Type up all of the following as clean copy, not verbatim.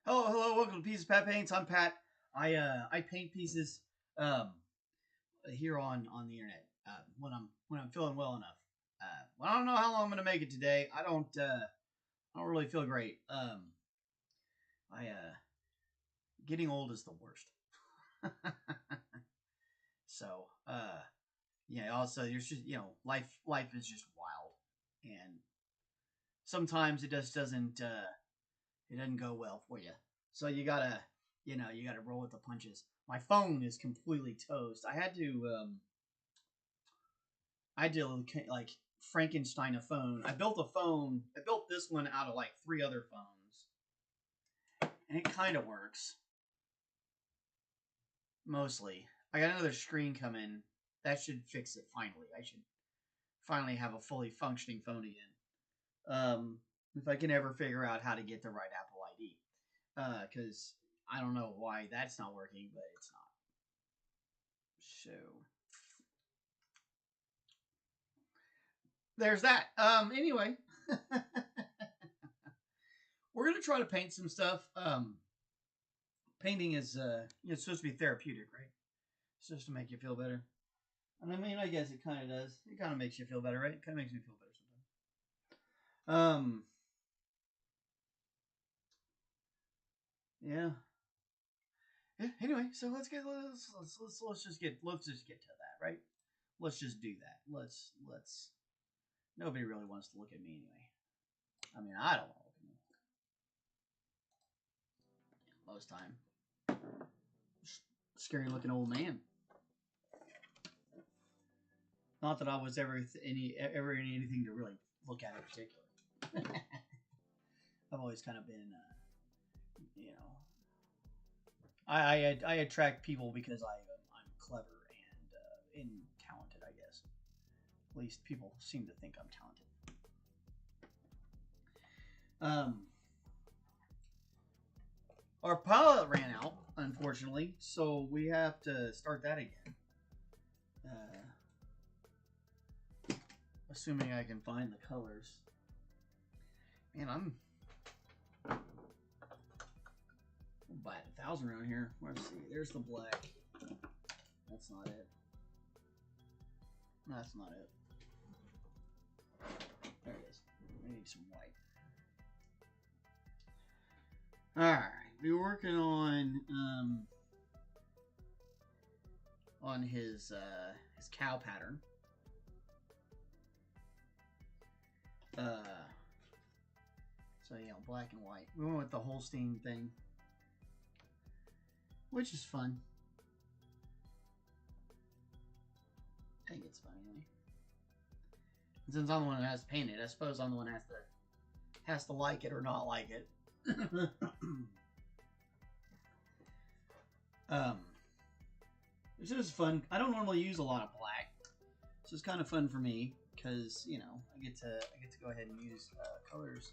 Hello, welcome to Pieces Pat Paints. I'm Pat. I paint pieces here on the internet when I'm feeling well enough. I don't know how long I'm gonna make it today. I don't really feel great. Getting old is the worst. So yeah. Also, there's just life is just wild, and sometimes it just doesn't. It doesn't go well for you. So you gotta roll with the punches. My phone is completely toast. I had to like Frankenstein a phone. I built a phone. I built this one out of like 3 other phones, and it kind of works mostly. I got another screen coming. That should fix it finally. I should finally have a fully functioning phone again. If I can ever figure out how to get the right Apple ID. Because I don't know why that's not working, but it's not. So there's that. Anyway. We're going to try to paint some stuff. Painting is it's supposed to be therapeutic, right? It's supposed to make you feel better. And I mean, I guess it kind of does. It kind of makes you feel better, right? It kind of makes me feel better sometimes. Yeah. Anyway, so let's just get to that, right? Let's just do that. Let's nobody really wants to look at me anyway. I mean, I don't want to look at me most time. Scary looking old man. Not that I was ever anything to really look at in particular. I've always kind of been I attract people because I'm clever and talented, I guess. At least people seem to think I'm talented. Our palette ran out, unfortunately, so we have to start that again. Assuming I can find the colors. Man, I'm buy 1,000 around here. Let's see. There's the black. That's not it. That's not it. There it is. I need some white. All right. We're working on his cow pattern. So yeah, black and white. We went with the Holstein thing, which is fun. I think it's fun anyway. And since I'm the one that has to paint it, I suppose I'm the one that has to like it or not like it. This is fun. I don't normally use a lot of black, so it's kind of fun for me because I get to go ahead and use colors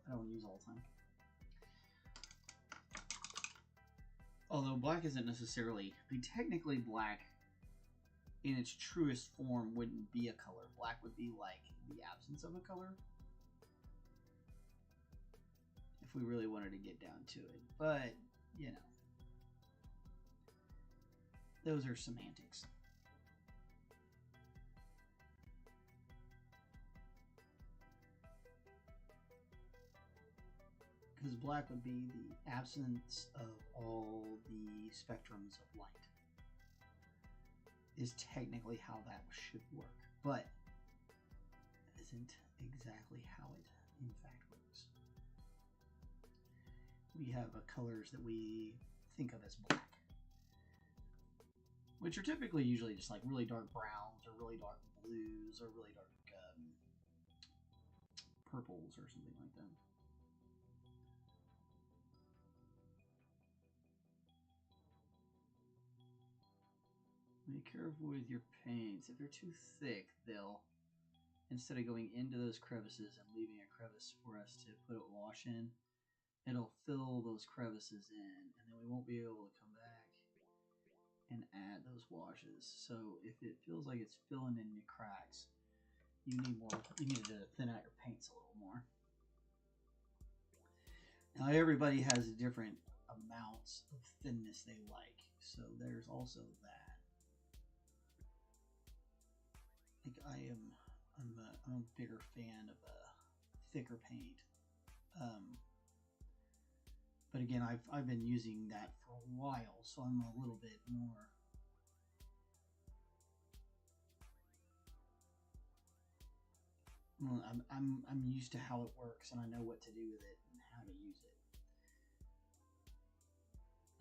I don't use all the time. Although black isn't necessarily, technically black in its truest form wouldn't be a color. Black would be like the absence of a color, if we really wanted to get down to it. But, those are semantics. Because black would be the absence of all the spectrums of light. is technically how that should work, but isn't exactly how it in fact works. We have colors that we think of as black, which are typically usually just like really dark browns or really dark blues or really dark purples or something like that. Be careful with your paints. If they're too thick, they'll, instead of going into those crevices and leaving a crevice for us to put a wash in, it'll fill those crevices in, and then we won't be able to come back and add those washes. So if it feels like it's filling in your cracks, you need to thin out your paints a little more. Now everybody has different amounts of thinness they like, so there's also that. Like I'm a bigger fan of a thicker paint. But again, I've been using that for a while, so I'm a little bit more I'm used to how it works, and I know what to do with it and how to use it.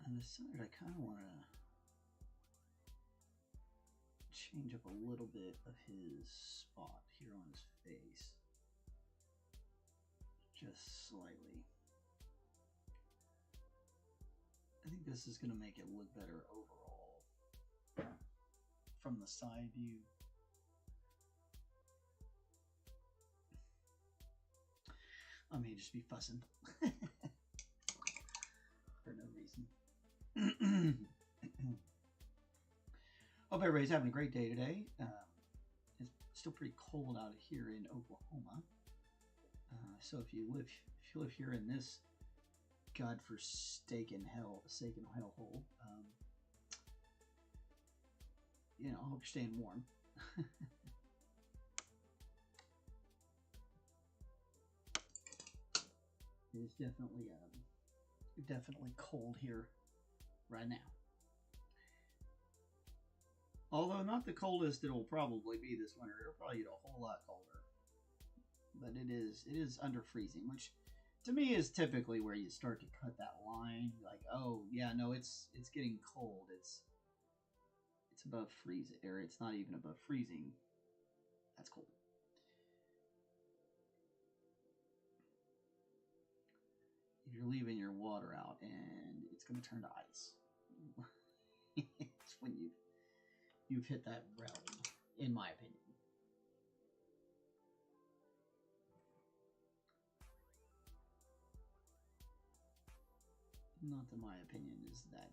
And decided I kind of want to change up a little bit of his spot here on his face, just slightly. I think this is going to make it look better overall from the side view. I may just be fussing for no reason. Hope everybody's having a great day today. It's still pretty cold out here in Oklahoma. So if you live here in this godforsaken hellhole, you know, I hope you're staying warm. It's definitely cold here right now. Although not the coldest it will probably be this winter. It'll probably get a whole lot colder. But it is under freezing, which to me is typically where you start to cut that line. Like, oh yeah, no, it's getting cold. It's above freezing, or it's not even above freezing. That's cold. If you're leaving your water out and it's going to turn to ice, it's when you've hit that realm, in my opinion. Not that my opinion is that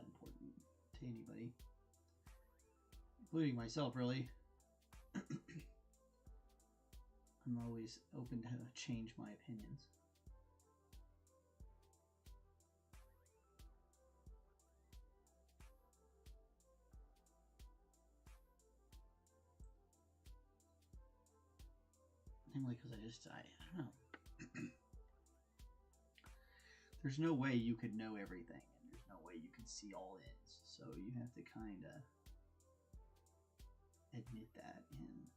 important to anybody, including myself, really. I'm always open to change my opinions. Mainly because I don't know. There's no way you could know everything, and there's no way you can see all ends. So you have to kind of admit that and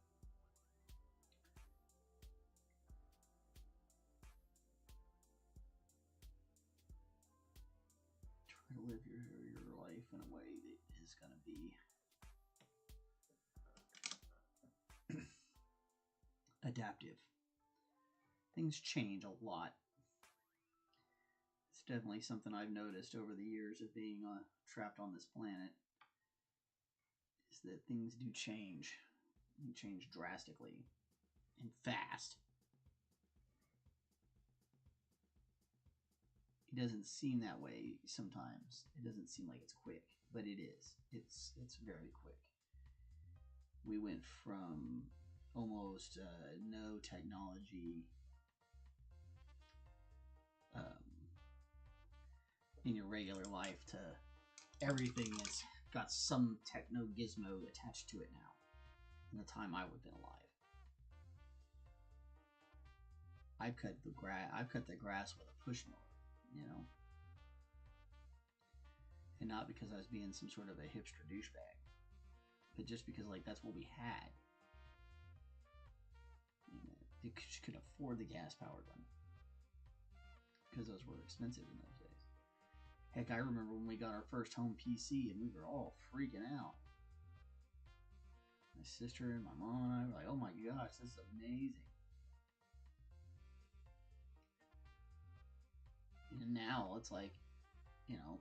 try to live your life in a way that is going to be adaptive. Things change a lot. It's definitely something I've noticed over the years of being trapped on this planet, is that things do change. They change drastically and fast. It doesn't seem that way sometimes. It doesn't seem like it's quick, but it is. It's very quick. We went from almost no technology in your regular life to everything that's got some techno gizmo attached to it now in the time I would have been alive. I've cut the grass with a push mower, you know. and not because I was being some sort of a hipster douchebag, but just because like that's what we had. You know, they just couldn't afford the gas-powered one because those were expensive in those days. Heck, I remember when we got our first home PC and we were all freaking out. My sister and my mom and I were like, "Oh my gosh, this is amazing!" And now it's like, you know,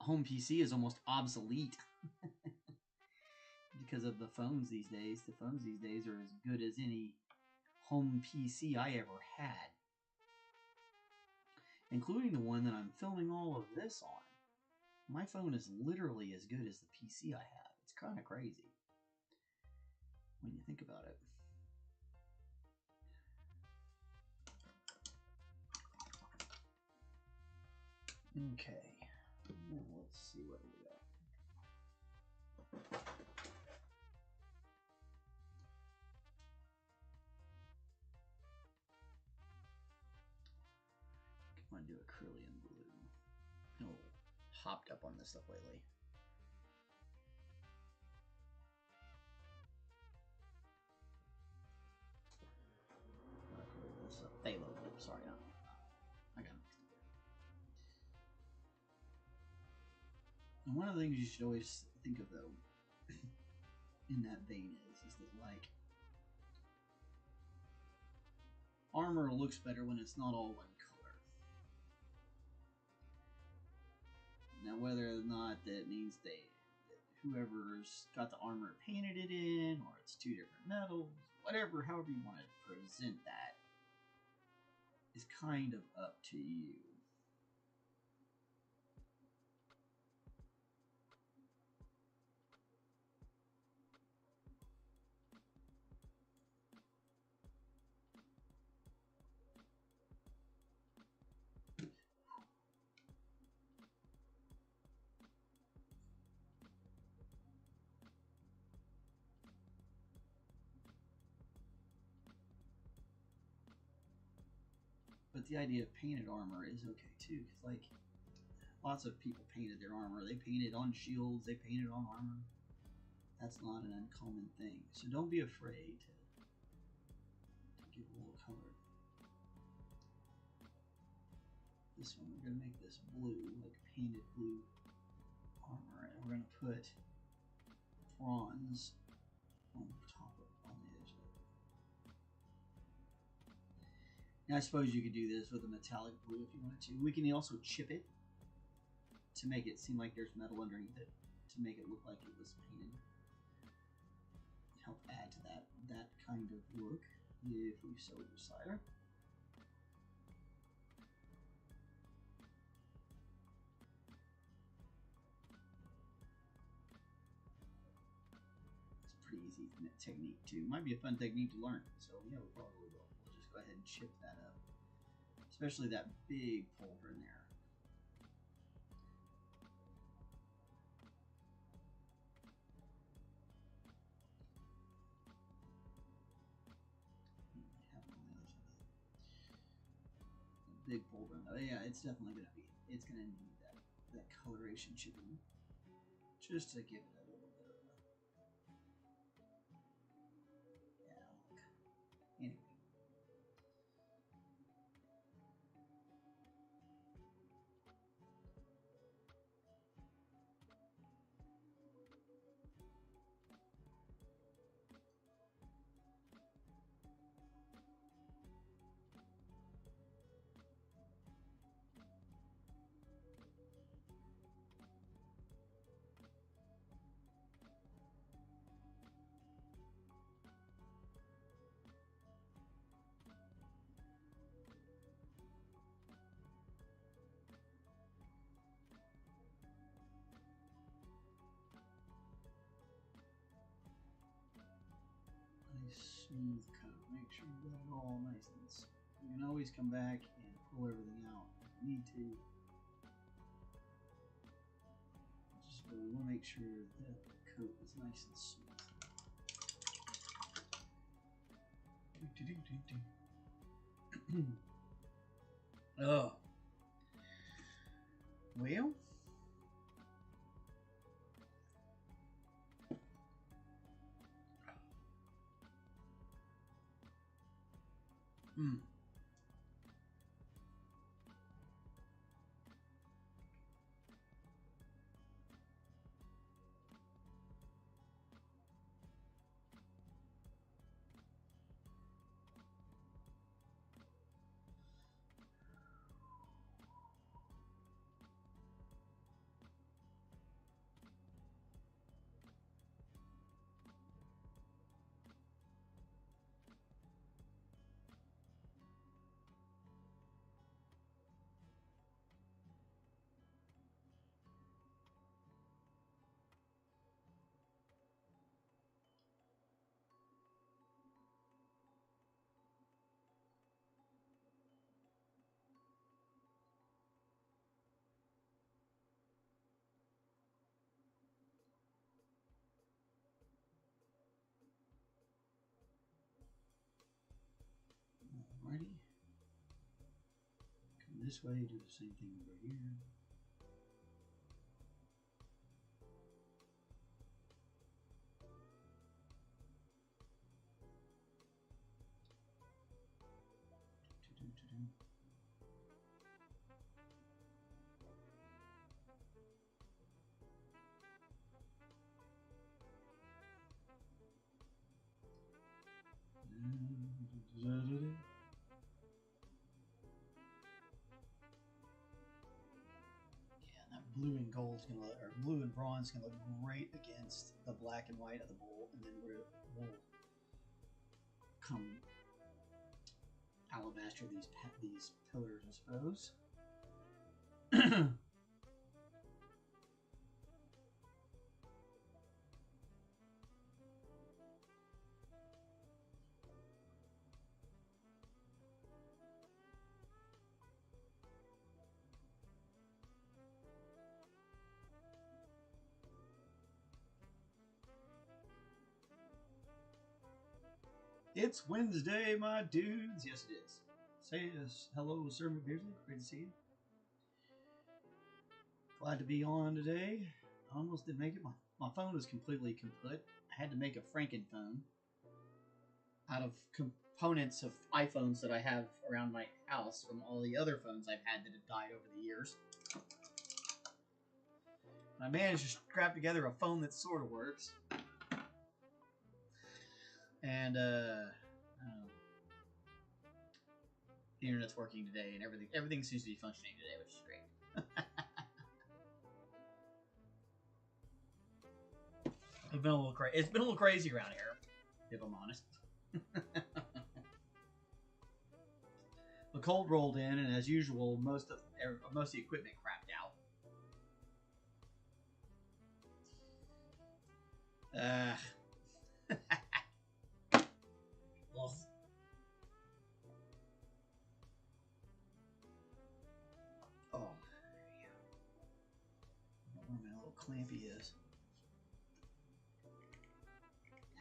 a home PC is almost obsolete because of the phones these days. The phones these days are as good as any home PC I ever had, including the one that I'm filming all of this on. My phone is literally as good as the PC I have. It's kind of crazy when you think about it. Okay, now let's see what we got. I want to do acrylic blue. Oh, hopped up on this stuff lately. This phthalo blue. Sorry, I got mixed up there. And one of the things you should always think of, though, in that vein is that, like, armor looks better when it's not all one color. Now, whether or not that means that whoever's got the armor painted it in, or it's two different metals, whatever, however you want to present that, is kind of up to you. But the idea of painted armor is okay too, because like lots of people painted their armor. They painted on shields, they painted on armor. That's not an uncommon thing. So don't be afraid to give a little color. This one, we're gonna make this blue, like painted blue armor, and we're gonna put bronze on the top of on the edge of it. Now I suppose you could do this with a metallic blue if you wanted to. We can also chip it to make it seem like there's metal underneath it, to make it look like it was painted. Help add to that kind of look if we so desire. It's a pretty easy technique too. Might be a fun technique to learn. So yeah, we probably will. We'll just go ahead and chip that up, especially that big pulver in there. Big pulver. Oh yeah, it's definitely gonna need that coloration chipping just to give it a little bit of a look. Anyway. Smooth coat. Make sure you got it all nice and smooth. You can always come back and pull everything out if you need to. Just we want to make sure that the coat is nice and smooth. Oh. Well, Alrighty. Come this way, do the same thing over here. Blue and gold's gonna look, or blue and bronze gonna look great against the black and white of the bull, and then we'll come alabaster these pillars, I suppose. It's Wednesday, my dudes. Yes, it is. Say hello, Sir McBeardsly. Great to see you. Glad to be on today. I almost didn't make it. My phone was completely kaput. I had to make a Frankenphone out of components of iPhones that I have around my house from all the other phones I've had that have died over the years. I managed to scrap together a phone that sort of works. And the internet's working today, and everything seems to be functioning today, which is great. It's been a little crazy. It's been a little crazy around here, if I'm honest. The cold rolled in, and as usual, most of the equipment crapped out. Oh, yeah. I don't know where my little clampy is.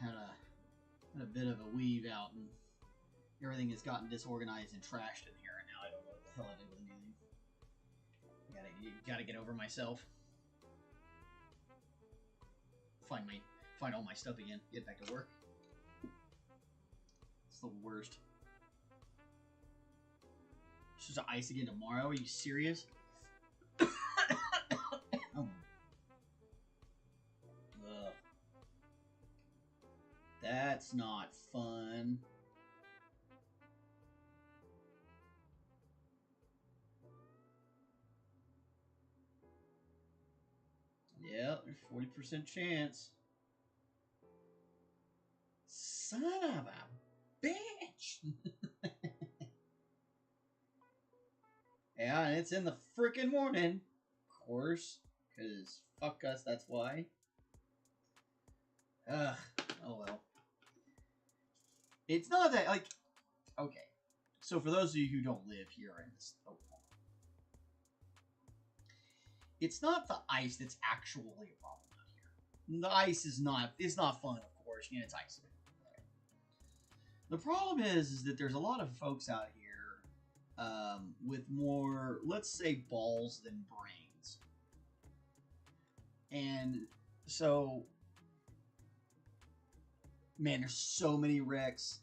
Had a bit of a weave out, and everything has gotten disorganized and trashed in here, and now I don't know what the hell I did with anything. Gotta get over myself. Find all my stuff again. Get back to work. It's the worst. It's just ice again tomorrow. Are you serious? Oh. Ugh. That's not fun. Yeah, there's 40% chance. Son of a bitch. Yeah, and it's in the frickin' morning. Of course. Because fuck us, that's why. Ugh. Oh well. It's not that, like... Okay. So for those of you who don't live here in this... Oklahoma, it's not the ice that's actually a problem out here. The ice is not... It's not fun, of course. You know, it's ice. The problem is that there's a lot of folks out here with more, let's say, balls than brains. And so, man, there's so many wrecks.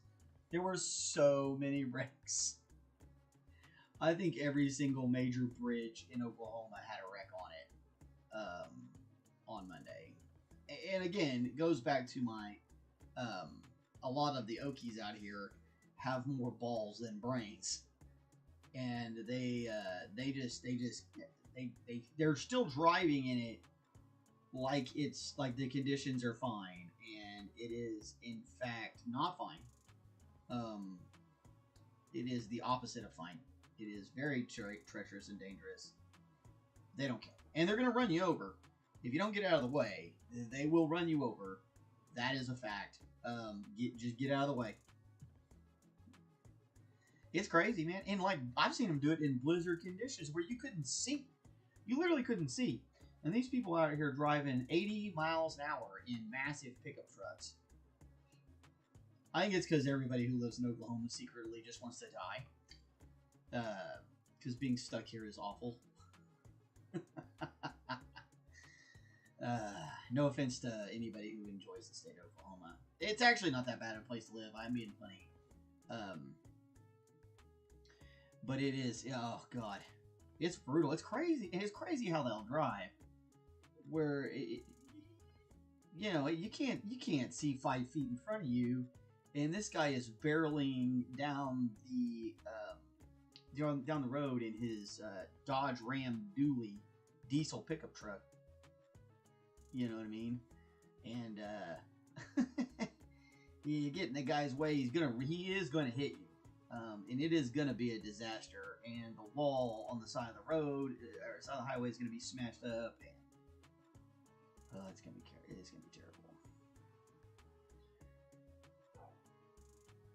There were so many wrecks. I think every single major bridge in Oklahoma had a wreck on it on Monday. And again, it goes back to my a lot of the Okies out here have more balls than brains, and they're still driving in it like it's like the conditions are fine, and it is in fact not fine. It is the opposite of fine. It is very treacherous and dangerous. They don't care, and they're going to run you over if you don't get out of the way. They will run you over. That is a fact. Just get out of the way. It's crazy, man. And like I've seen them do it in blizzard conditions where you couldn't see. You literally couldn't see. And these people out here driving 80 miles an hour in massive pickup trucks. I think it's because everybody who lives in Oklahoma secretly just wants to die. Because being stuck here is awful. No offense to anybody who enjoys the state of Oklahoma. It's actually not that bad a place to live. I'm being funny. But it is, oh god. It's brutal. It's crazy. And it's crazy how they'll drive. Where, you know, you can't see 5 feet in front of you. And this guy is barreling down the road in his Dodge Ram Dually diesel pickup truck. You know what I mean? And you get in the guy's way, he is gonna hit you, and it is gonna be a disaster. And the wall on the side of the road or side of the highway is gonna be smashed up, and it's gonna be terrible.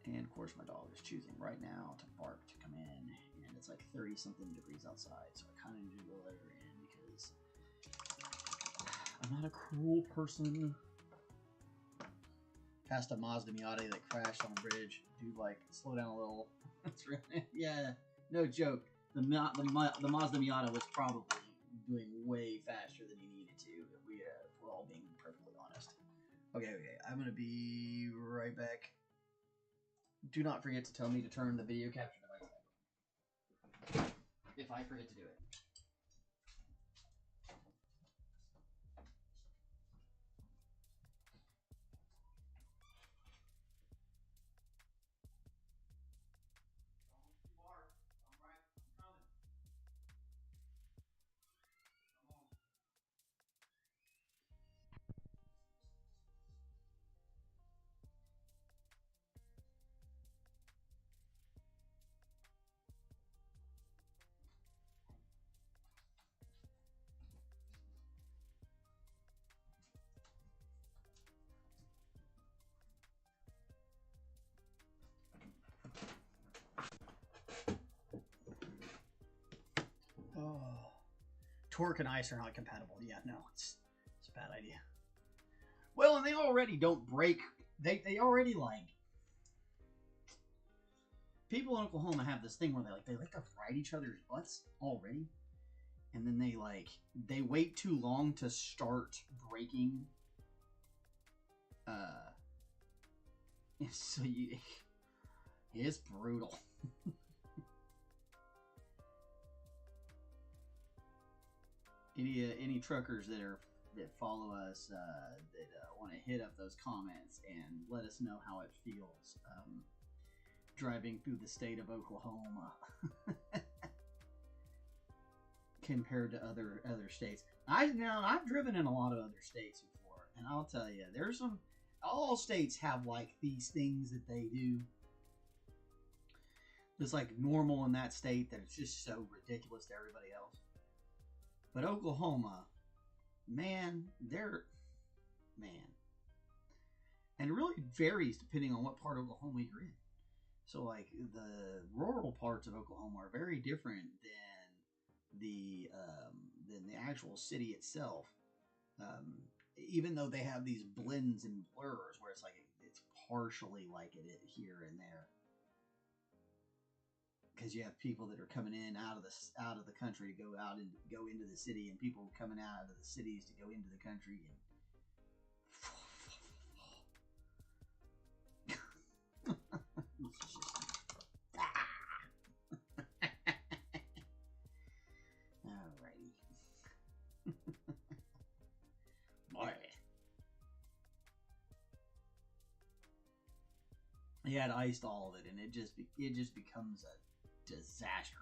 And of course, my dog is choosing right now to bark to come in, and it's like 30-something degrees outside, so I kind of need to go let her in because I'm not a cruel person. Passed a Mazda Miata that crashed on the bridge. Dude, like, slow down a little. That's right. Yeah, no joke. The Mazda Miata was probably doing way faster than he needed to. If we're all being perfectly honest. Okay. I'm gonna be right back. Do not forget to tell me to turn the video capture device back on. If I forget to do it. Oh, torque and ice are not compatible. Yeah, no, it's a bad idea. Well, and they already don't break. They already like people in Oklahoma have this thing where they like to ride each other's butts already, and then they wait too long to start braking. So it's brutal. Any truckers that follow us that want to hit up those comments and let us know how it feels driving through the state of Oklahoma compared to other states. I've driven in a lot of other states before, and I'll tell you, there's some. All states have like these things that they do. It's like normal in that state that it's just so ridiculous to everybody else. But Oklahoma, man. And it really varies depending on what part of Oklahoma you're in. So, like, the rural parts of Oklahoma are very different than the actual city itself. Even though they have these blends and blurs where it's like it's partially like it here and there. Because you have people that are coming in out of the country to go into the city, and people coming out of the cities to go into the country. And Boy. He had iced all of it, and it just becomes a disaster.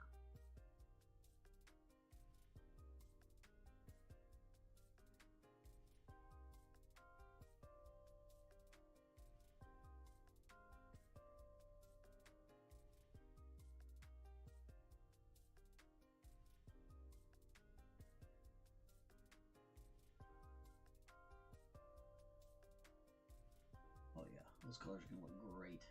Oh yeah, those colors are gonna look great.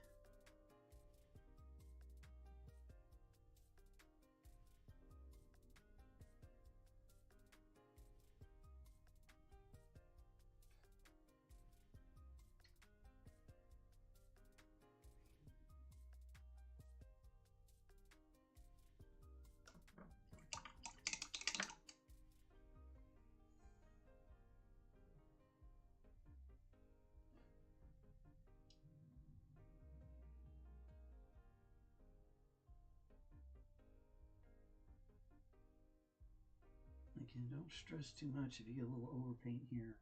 Again, don't stress too much. If you get a little overpaint here,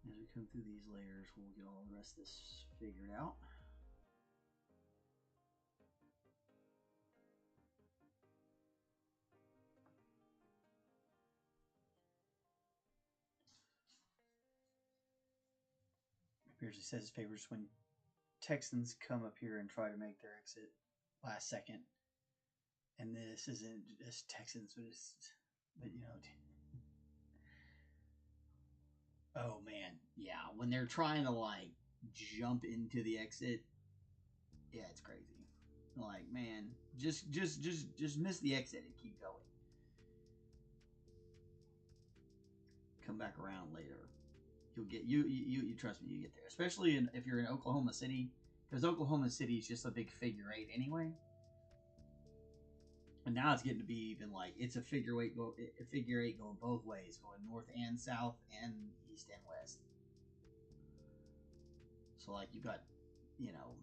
as we come through these layers, we'll get all the rest of this figured out. McBeardsly says his favorites when Texans come up here and try to make their exit last second. And this isn't just Texans, but you know. Oh man, yeah. When they're trying to like jump into the exit, yeah, it's crazy. Like, man, just miss the exit and keep going. Come back around later. You'll get you trust me, you get there. Especially if you're in Oklahoma City, because Oklahoma City is just a big figure eight anyway. And now it's getting to be even like it's a figure eight going both ways, going north and south and east and west. So like you got, you know,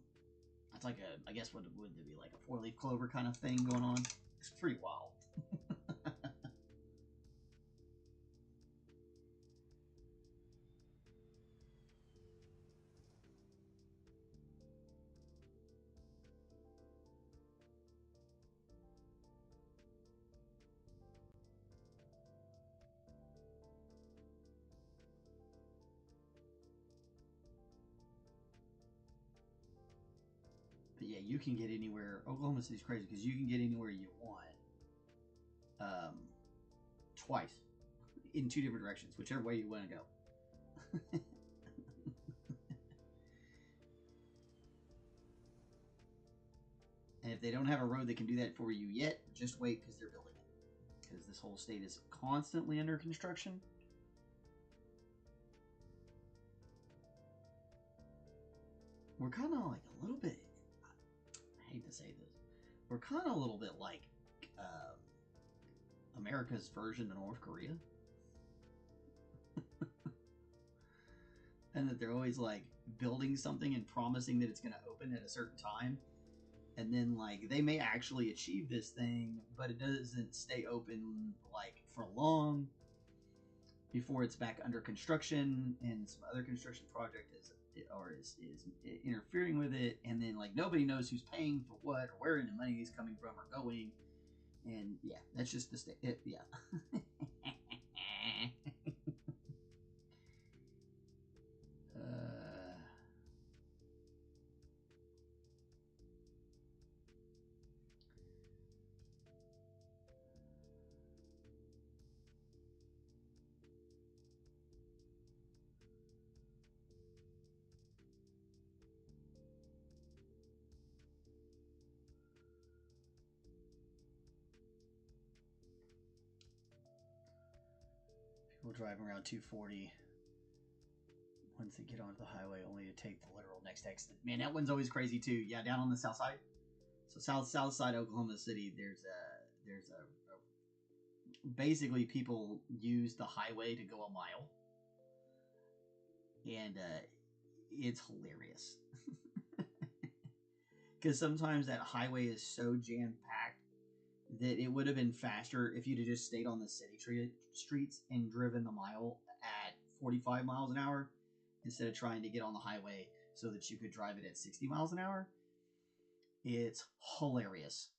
it's like I guess what would it be, like a 4-leaf clover kind of thing going on? It's pretty wild. But yeah, you can get anywhere. Oklahoma City's crazy because you can get anywhere you want twice in 2 different directions, whichever way you want to go. And if they don't have a road that can do that for you yet, just wait because they're building it. Because this whole state is constantly under construction. We're kind of like a little bit, I hate to say this, we're kind of a little bit like America's version of North Korea. And that they're always like building something and promising that it's going to open at a certain time. And then like they may actually achieve this thing, but it doesn't stay open like for long before it's back under construction and some other construction project is interfering with it, and then like nobody knows who's paying for what or where the money is coming from or going. And yeah, that's just the state. Yeah. People driving around 240 once they get onto the highway, only to take the literal next exit. Man, that one's always crazy too. Yeah, down on the south side. So south side Oklahoma City, there's basically people use the highway to go a mile, and it's hilarious because sometimes that highway is so jam packed that it would have been faster if you'd have just stayed on the city streets and driven the mile at 45 miles an hour instead of trying to get on the highway so that you could drive it at 60 miles an hour. It's hilarious.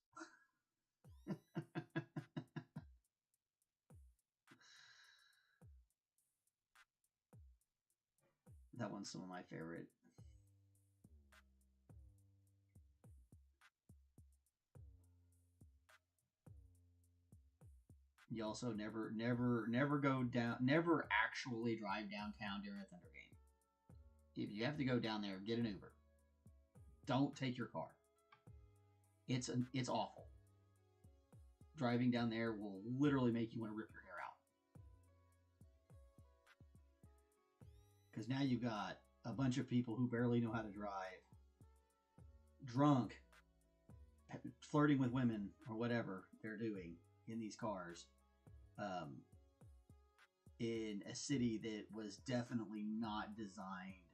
That one's some of my favorite. You also never go down, never actually drive downtown during a Thunder game. If you have to go down there, get an Uber. Don't take your car. It's awful. Driving down there will literally make you want to rip your hair out. Because now you've got a bunch of people who barely know how to drive, drunk, flirting with women or whatever they're doing in these cars, in a city that was definitely not designed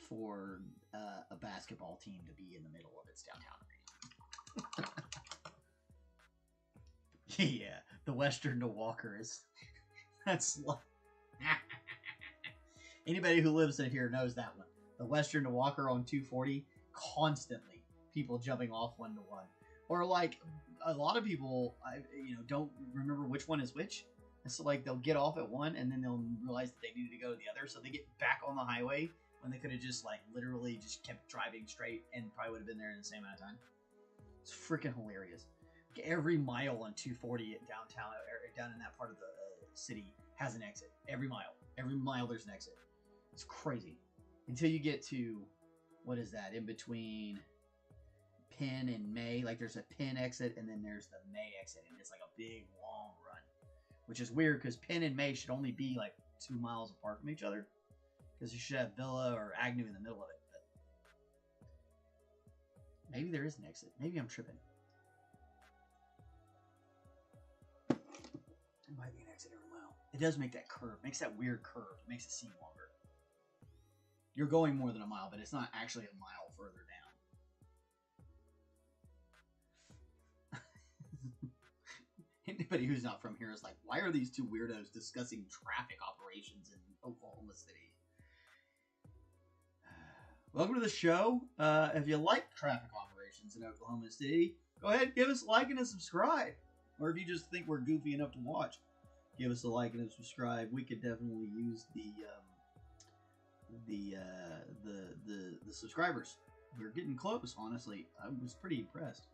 for a basketball team to be in the middle of its downtown arena. Yeah, the Western to Walker is that's anybody who lives in here knows that one. The Western to Walker on 240, constantly people jumping off one to one, or like a lot of people, don't remember which one is which, and so like they'll get off at one and then they'll realize that they needed to go to the other, so they get back on the highway when they could have just like literally just kept driving straight and probably would have been there in the same amount of time. It's freaking hilarious. Every mile on 240 at downtown, or down in that part of the city, has an exit. Every mile there's an exit. It's crazy. Until you get to, what is that, in between Penn and May? Like there's a Penn exit and then there's the May exit, and it's like a big long run, which is weird because Penn and May should only be like 2 miles apart from each other, because you should have Villa or Agnew in the middle of it. But maybe there is an exit. Maybe I'm tripping. It might be an exit every mile. It does make that curve. It makes that weird curve. It makes it seem longer. You're going more than a mile, but it's not actually a mile further down. Anybody who's not from here is like, why are these two weirdos discussing traffic operations in Oklahoma City? Welcome to the show. If you like traffic operations in Oklahoma City, go ahead, give us a like and a subscribe. Or if you just think we're goofy enough to watch, give us a like and a subscribe. We could definitely use the subscribers. We're getting close, honestly. I was pretty impressed.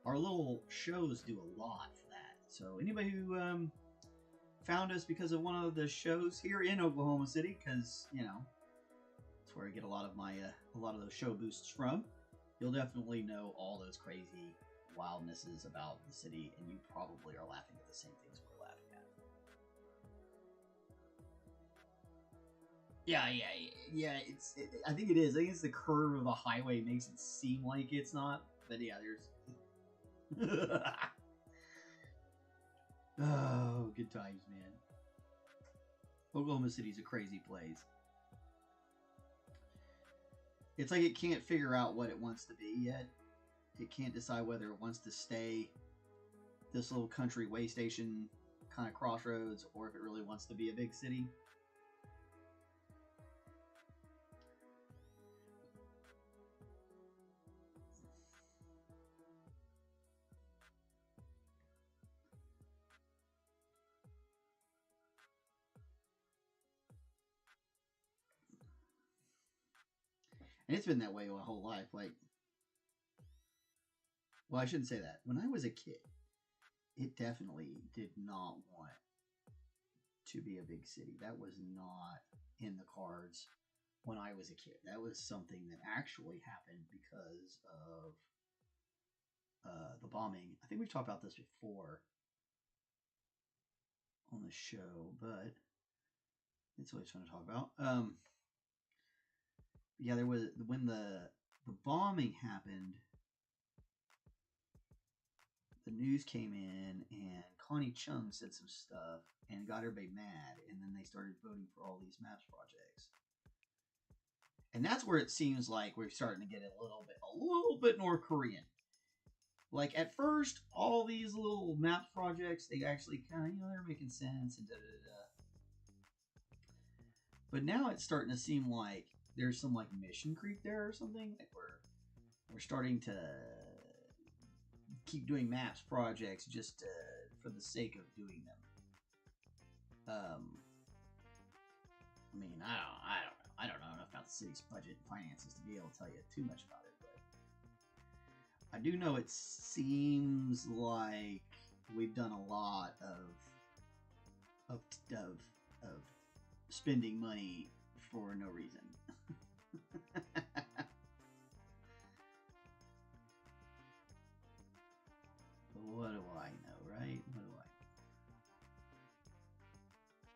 Our little shows do a lot for that. So anybody who found us because of one of the shows here in Oklahoma City, because that's where I get a lot of my a lot of those show boosts from, you'll definitely know all those crazy wildnesses about the city, and you probably are laughing at the same things we're laughing at. Yeah. I think it is. I think it's the curve of the highway makes it seem like it's not, but yeah, there's. Oh, good times, man. Oklahoma City's a crazy place. It's like it can't figure out what it wants to be yet. It can't decide whether it wants to stay this little country way station kind of crossroads, or if it really wants to be a big city. And it's been that way my whole life. Like, well, I shouldn't say that. When I was a kid, it definitely did not want to be a big city. That was not in the cards when I was a kid. That was something that actually happened because of the bombing. I think we've talked about this before on the show, but it's always fun to talk about. Yeah, there was, when the bombing happened, the news came in and Connie Chung said some stuff and got everybody mad, and then they started voting for all these maps projects. And that's where it seems like we're starting to get a little bit North Korean. Like at first, all these little map projects, they actually kind of, they're making sense and da da da. But now it's starting to seem like there's some like mission creep there or something. Like we're starting to keep doing maps projects just for the sake of doing them. I don't know enough about the city's budget and finances to be able to tell you too much about it, but I do know it seems like we've done a lot of spending money for no reason. What do I know, right? What do I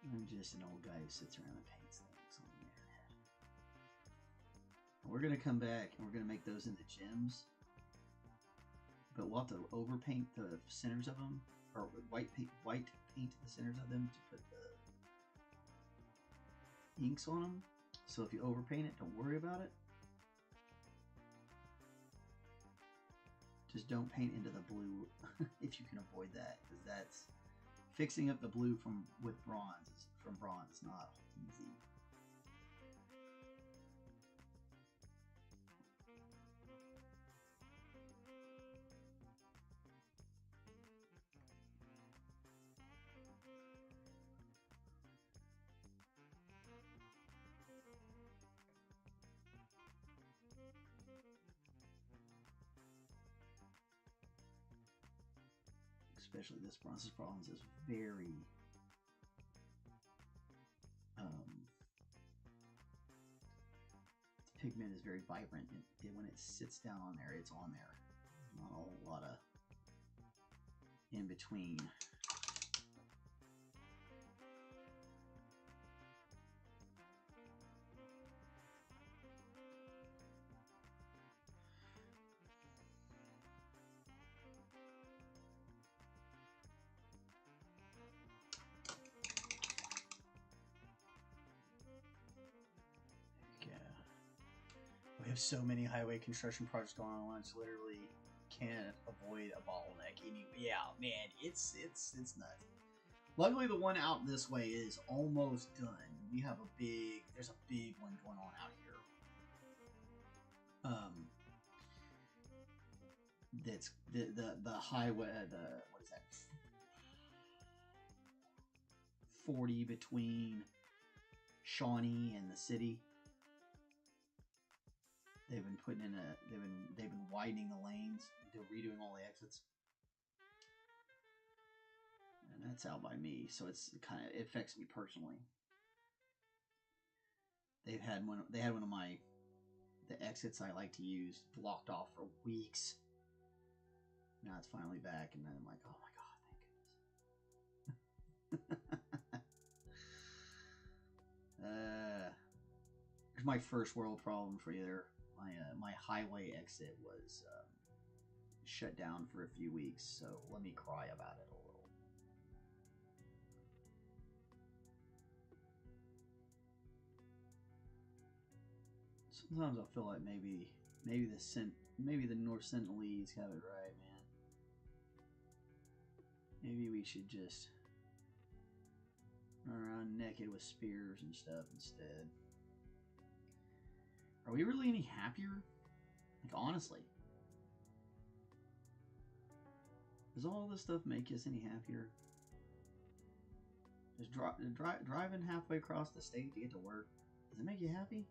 know? I'm just an old guy who sits around and paints things on the internet. We're gonna come back and we're gonna make those into gems, but we'll have to overpaint the centers of them, or white paint the centers of them to put the inks on them. So if you overpaint it, don't worry about it. Just don't paint into the blue if you can avoid that, because that's fixing up the blue from bronze is not easy. Especially this bronze. This bronze is very the pigment is very vibrant. When it sits down on there, it's on there. There's not a whole lot of in between. We have so many highway construction projects going on. It's literally can't avoid a bottleneck. Yeah, man, it's nuts. Luckily, the one out this way is almost done. We have there's a big one going on out here. That's the highway. What is that? 40 between Shawnee and the city. They've been putting in they've been widening the lanes. They're redoing all the exits, and that's out by me, so it affects me personally. They had one of the exits I like to use blocked off for weeks. Now it's finally back, and then I'm like, oh my god, thank goodness. Here's my first world problem for you there. My highway exit was shut down for a few weeks, so let me cry about it a little. Sometimes I feel like maybe the North Sentinelese have it right, man. Maybe we should just run around naked with spears and stuff instead. Are we really any happier? Like, honestly. Does all this stuff make us any happier? Just driving halfway across the state to get to work, does it make you happy?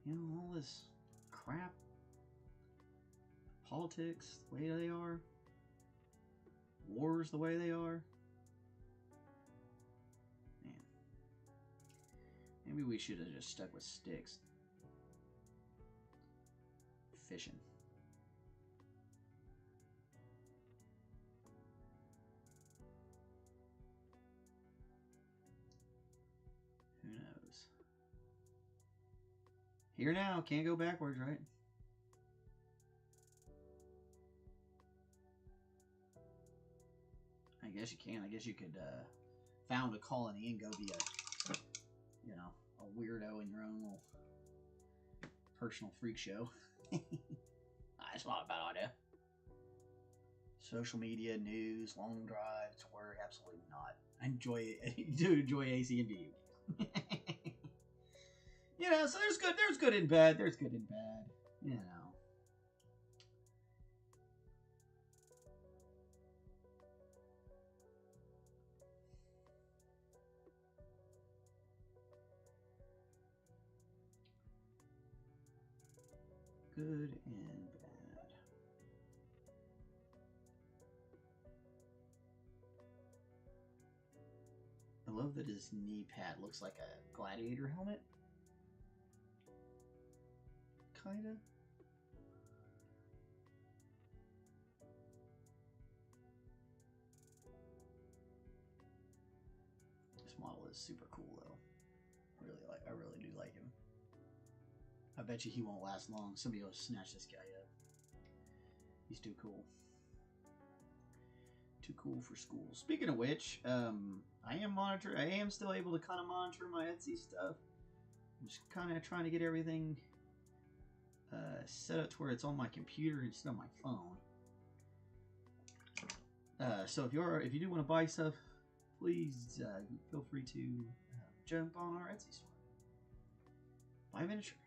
You know, all this crap. Politics, the way they are. Wars, the way they are. Maybe we should have just stuck with sticks. Fishing. Who knows? Here now, can't go backwards, right? I guess you can. I guess you could found a colony and go be a weirdo in your own little personal freak show. it's not a bad idea. Social media, news, long drives, work, absolutely not. I do enjoy AC and video games. You know, so there's good and bad, you know. Good and bad. I love that his knee pad looks like a gladiator helmet. Kinda. This model is super cool though. I really do like him. I bet you he won't last long. Somebody will snatch this guy up. He's too cool. Too cool for school. Speaking of which, I am still able to kind of monitor my Etsy stuff. I'm just kind of trying to get everything set up to where it's on my computer instead of my phone. So if you do want to buy stuff, please feel free to jump on our Etsy store. Buy miniature.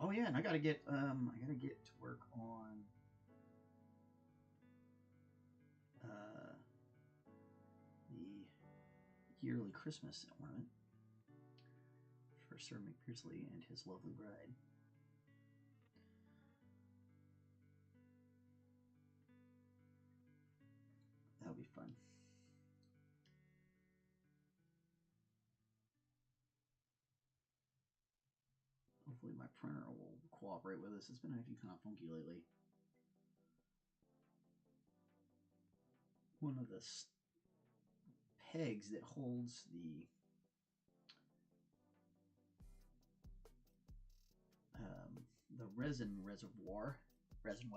Oh yeah, and I gotta get to work on the yearly Christmas ornament for Sir McBeardsly and his lovely bride. That'll be fun. Hopefully my printer will cooperate with us. It's been acting kind of funky lately. One of the pegs that holds the resin reservoir, that's funny.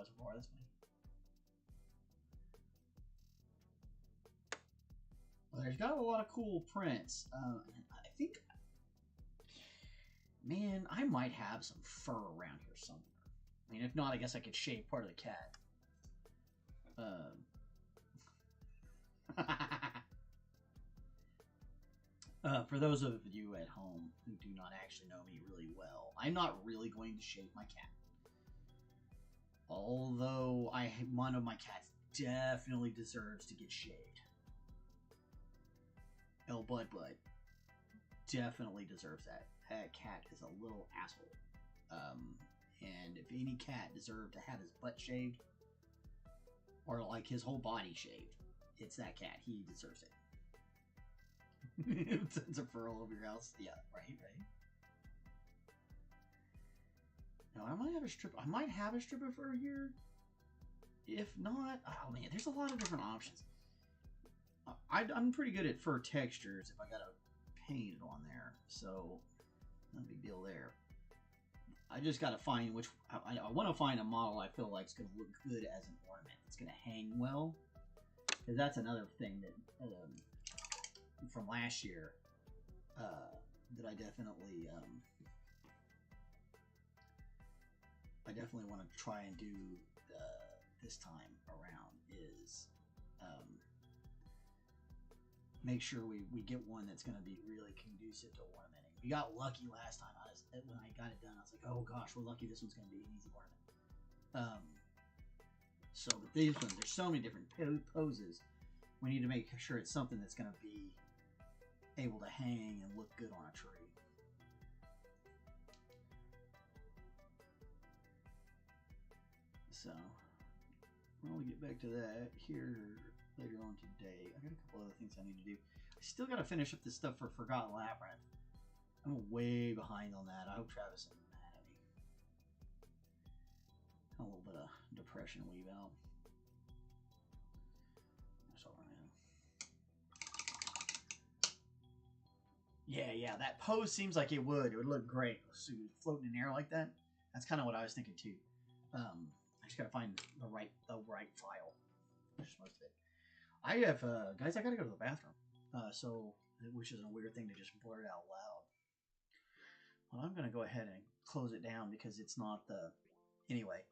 Well, there's got a lot of cool prints. I think, man, I might have some fur around here somewhere. I mean, if not, I guess I could shave part of the cat. For those of you at home who do not actually know me really well, I'm not really going to shave my cat. Although one of my cats definitely deserves to get shaved. El Bud definitely deserves that. That cat is a little asshole. And if any cat deserved to have his butt shaved, or like his whole body shaved, it's that cat. He deserves it. It's a fur all over your house. Yeah, right. Now I might have a strip of fur here. If not, oh man, there's a lot of different options. I'm pretty good at fur textures if I gotta paint it on there, so no big deal there. I just gotta find which I want to find a model I feel like is gonna look good as an ornament. It's gonna hang well, because that's another thing that from last year that I definitely want to try and do this time around is make sure we get one that's going to be really conducive to ornamenting. We got lucky last time. When I got it done, I was like, oh gosh, we're lucky this one's going to be an easy ornament. So with these ones, there's so many different poses. We need to make sure it's something that's going to be able to hang and look good on a tree. So we'll get back to that here later on today. I got a couple other things I need to do. I still got to finish up this stuff for Forgotten Labyrinth. I'm way behind on that. I hope Travis isn't mad at me. A little bit of depression weave out. That's all right, man. Yeah, that pose seems like it would. It would look great. So floating in air like that. That's kind of what I was thinking too. I just gotta find the right file. Just most of it. I have guys. I gotta go to the bathroom. Which is a weird thing to just blurt out loud. Well, I'm gonna go ahead and close it down because it's not the Anyway.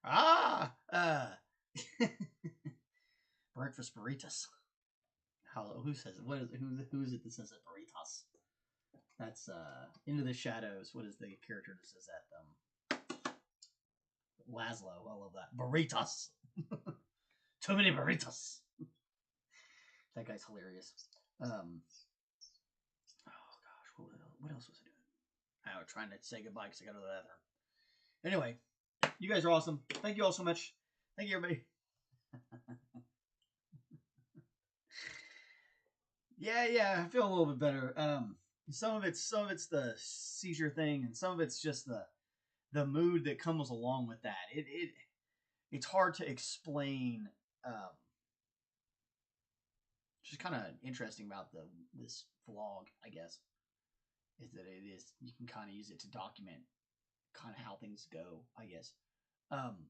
Ah! Breakfast burritos. Who says it? Who is it that says it? Burritos. That's Into the Shadows. What is the character that says that? Laszlo. I love that. Burritos. Too many burritos. That guy's hilarious. Oh gosh, what else was I doing? I was trying to say goodbye because I got to the bathroom. Anyway, you guys are awesome. Thank you all so much. Thank you, everybody. Yeah, I feel a little bit better. Some of it's the seizure thing, and some of it's just the mood that comes along with that. It's hard to explain. Um, just kind of interesting about this vlog, I guess, is that you can kind of use it to document kind of how things go, I guess. Um,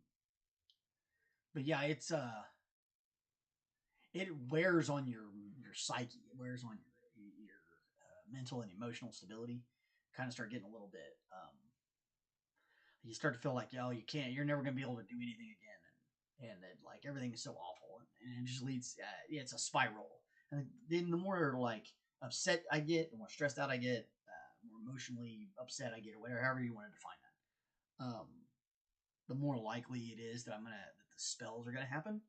but yeah, it wears on your psyche. It wears on your mental and emotional stability. Kind of start getting a little bit. You start to feel like, yo, you can't. You're never gonna be able to do anything again, and that like everything is so awful, and it just leads. It's a spiral. And then the more like upset I get, the more stressed out I get, more emotionally upset I get, or whatever, however you want to define that. The more likely it is that that the spells are gonna happen.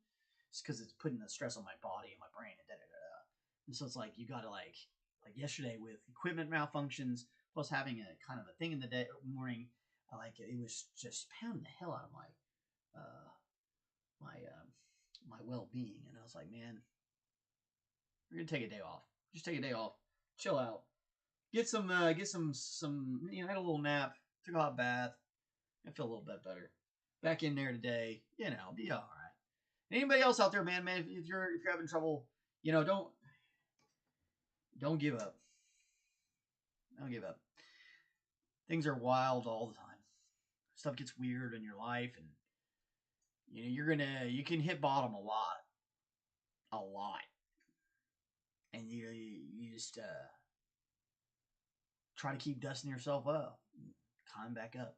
It's because it's putting the stress on my body and my brain and da da da. And so it's like you gotta like yesterday with equipment malfunctions plus having a kind of a thing in the morning. Like it was just pounding the hell out of my well being, and I was like, man, we're gonna take a day off. Just take a day off, chill out, get some had a little nap, took a hot bath, I feel a little bit better. Back in there today, be all right. Anybody else out there, man, if you're having trouble, don't give up. Don't give up. Things are wild all the time. Stuff gets weird in your life, and you can hit bottom a lot, and you just try to keep dusting yourself up, climb back up.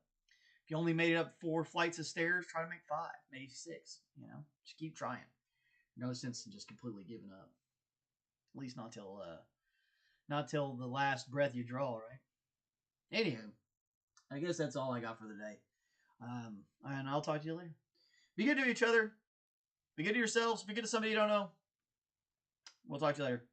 If you only made it up 4 flights of stairs, try to make 5, maybe 6. Just keep trying. No sense in just completely giving up. At least not till the last breath you draw, right? Anywho, I guess that's all I got for the day. And I'll talk to you later. Be good to each other. Be good to yourselves. Be good to somebody you don't know. We'll talk to you later.